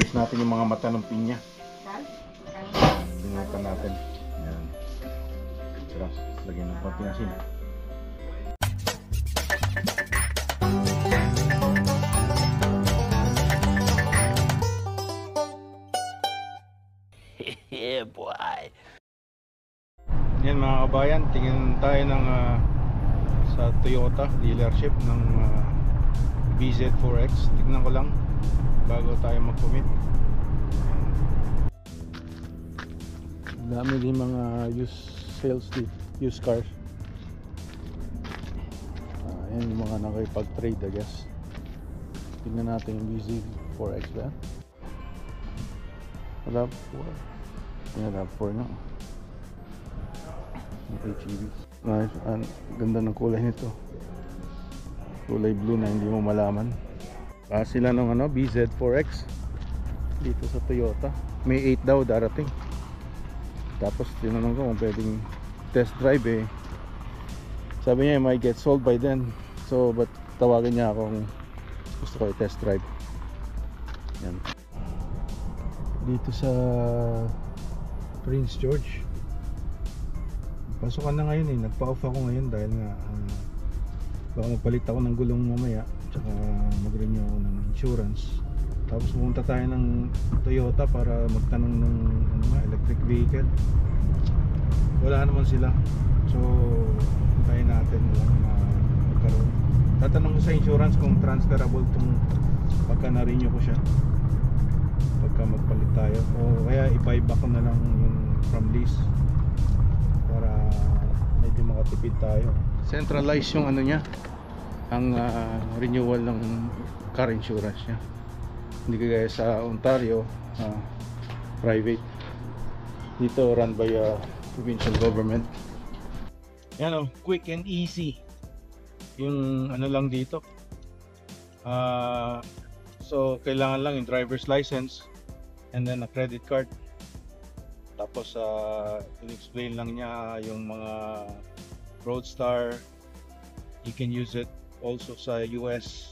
i-replace natin yung mga mata ng pinya. Pinutan natin. Yan. Sarap. Lagyan ng konting asin. Yeah, boy. Yan mga kabayan, tingin tayo ng sa Toyota dealership ng BZ4X. Tignan ko lang bago tayo mag-commit. Dami din mga used cars. Ayan yung mga nakipag-trade, I guess. Tignan natin yung BZ4X ba? RAV4. Yan, RAV4 na. HEV. Nice. Ganda ng kulay nito. Kulay blue na hindi mo malaman. Sila ng BZ4X dito sa Toyota. May 8 daw darating. Tapos tinanong ko kung pwedeng test drive eh. Sabi niya I might get sold by then. So but tawagan niya ako kung gusto ko i-test drive. Yan. Dito sa Prince George. Pasukan na ngayon eh. Nagpa-off ako ngayon dahil nga baka magpalit ako ng gulong mamaya. Tsaka mag-renew ako ng insurance. Tapos pumunta tayo ng Toyota para magtanong ng electric vehicle. Wala naman sila. So hintayin natin lang na magkaroon. Tatanong ko sa insurance kung transferable itong pagka na-renew ko siya, pagka magpalit tayo, o kaya i-buyback ko na lang yung from lease para medyo makatipid tayo. Centralize yung niya, ang renewal ng car insurance niya. Hindi kagaya sa Ontario, private. Dito run by provincial government. Yan quick and easy yung lang dito. So kailangan lang yung driver's license and then a credit card. Tapos in-explain lang niya yung mga Roadstar. You can use it also sa US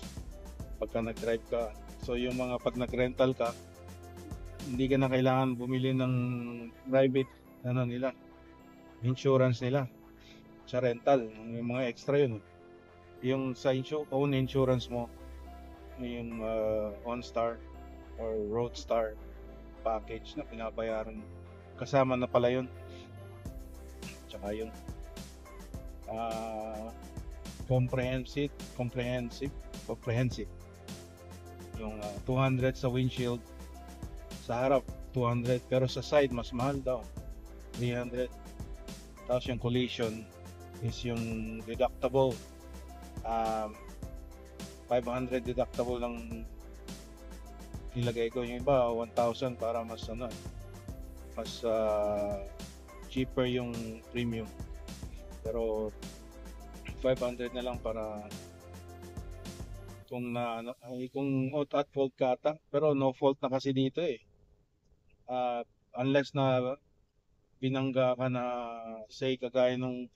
pagka nag-drive ka. So yung mga pag nag-rental ka, hindi ka na kailangan bumili ng private nila, insurance nila sa rental. Yung mga extra yun. Yung sa own insurance mo, yung OnStar or Roadstar package na pinabayaran, kasama na pala yun. Tsaka yung comprehensive yung 200 sa windshield, sa harap 200, pero sa side mas mahal daw, 300. Tapos yung collision is yung deductible, 500 deductible lang nilagay ko. Yung iba 1,000 para mas cheaper yung premium, pero 500 na lang para kung at fault ka ata. Pero no fault na kasi dito eh, unless na binangga ka na, say kagaya nung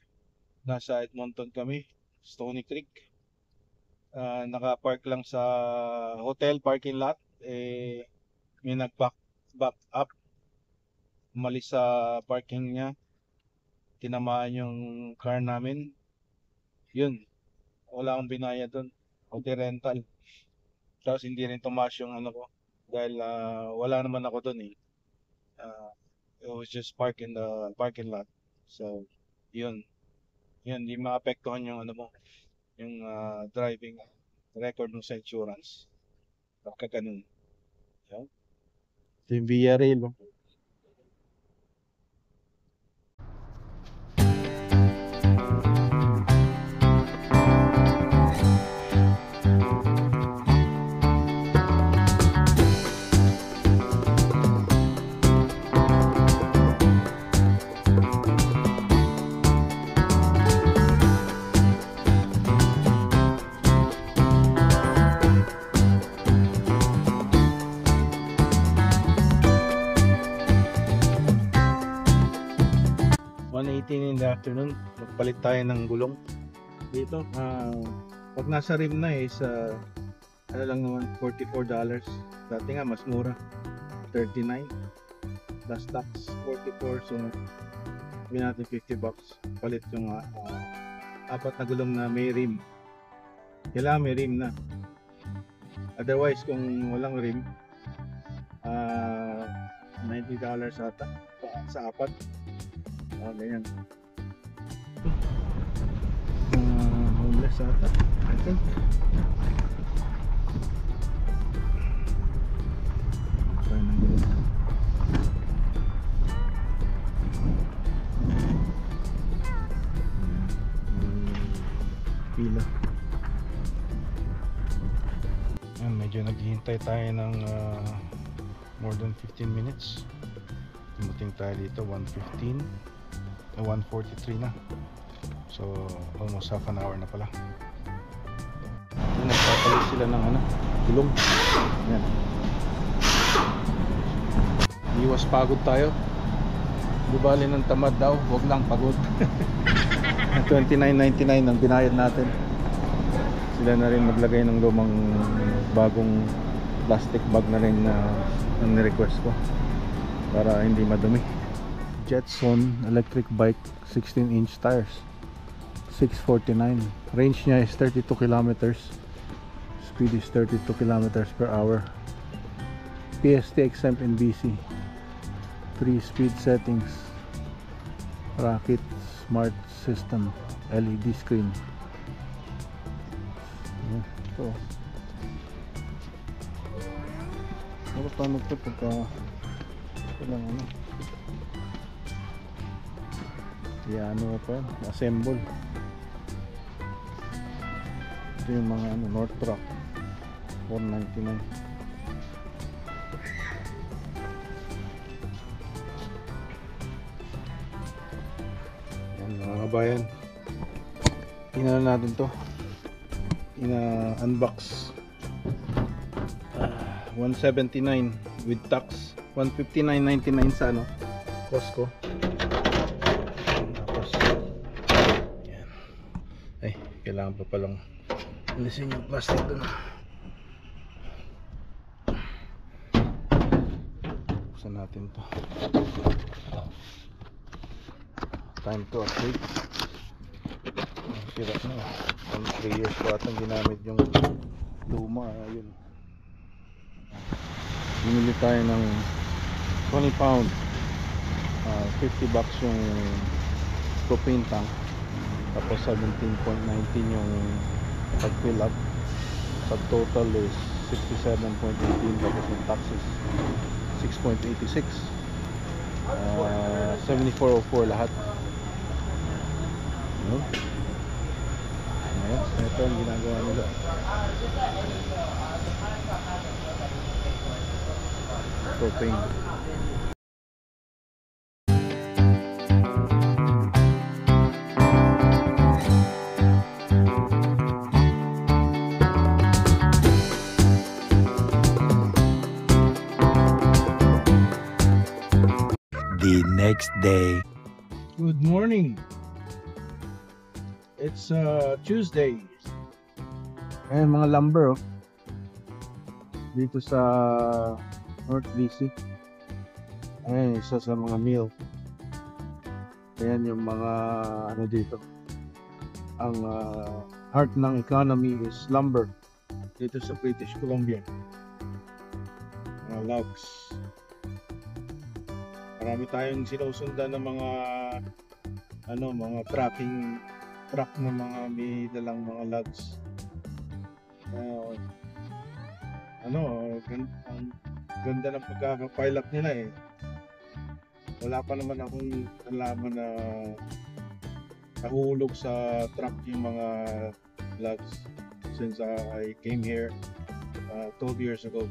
nasa Edmonton kami, Stony Creek, naka-park lang sa hotel parking lot, may nag-back up, umalis sa parking niya, tinamaan yung car namin. Yun, wala akong binayad doon, hotel rental. Tapos hindi rin tumaas yung ko dahil wala naman ako doon eh. It was just park in the parking lot. So yun, hindi maapektuhan yung yung driving record mo sa insurance pagka ganun. Ito yung Via Rail. In the afternoon, magpalit tayo ng gulong dito. Pag nasa rim na is lang naman $44. Dati nga mas mura. 39 plus tax 44, so gawin natin 50 bucks palit yung apat na gulong na may rim. Kailangan may rim na, otherwise kung walang rim $90 ata sa apat. Ganyan. Homeless ata, I think. Tayo ng gulong. Pila. Ayan, medyo naghihintay tayo ng more than 15 minutes. Dumating tayo dito 1:15, 1:43 na. So almost half an hour na pala. Nagpapalit sila ng gulong. Ayan. Iwas pagod tayo. Di bali ng tamad daw, huwag lang pagod. $29.99 ang binayad natin. Sila na rin maglagay ng lumang bagong plastic bag na rin na ni-request ko para hindi madumi. Jetson electric bike, 16-inch tires, $649. Range niya is 32 kilometers. Speed is 32 kilometers per hour. PST exempt in BC. 3 speed settings. Rocket smart system, LED screen. Ito. Paano ito pagka walang pa yan, assemble. Ito yung mga North Truck, $499. Yan mga kabayan, tingnan natin to, unbox. 179 with tax, 159.99 sa Costco. Tapos yan. Ay, kailangan pa palang alisin yung plastic doon. Buksan natin to. Time to update. Sira na. 3 years pa atang ginamit yung luma. Ayun. Bumili tayo ng 20 pound, 50 bucks yung propane tank, tapos 17.19 yung pag fill up. Subtotal is 67.18, tapos yung tax is 6.86, 7404 lahat. Ayan, ito ang ginagawa nila. Propane. The next day. Good morning. It's Tuesday. Ayan mga lumber dito sa North BC. Ayan, isa sa mga mill. Ayan yung mga dito. Ang heart ng economy is lumber dito sa British Columbia. Mga logs. Marami tayong sinusundan ng mga mga truck na mga may dalang mga logs. Ang ganda ng pagkaka-pile up nila eh. Wala pa naman akong nalaman na nahulog sa truck yung mga logs since I came here 12 years ago.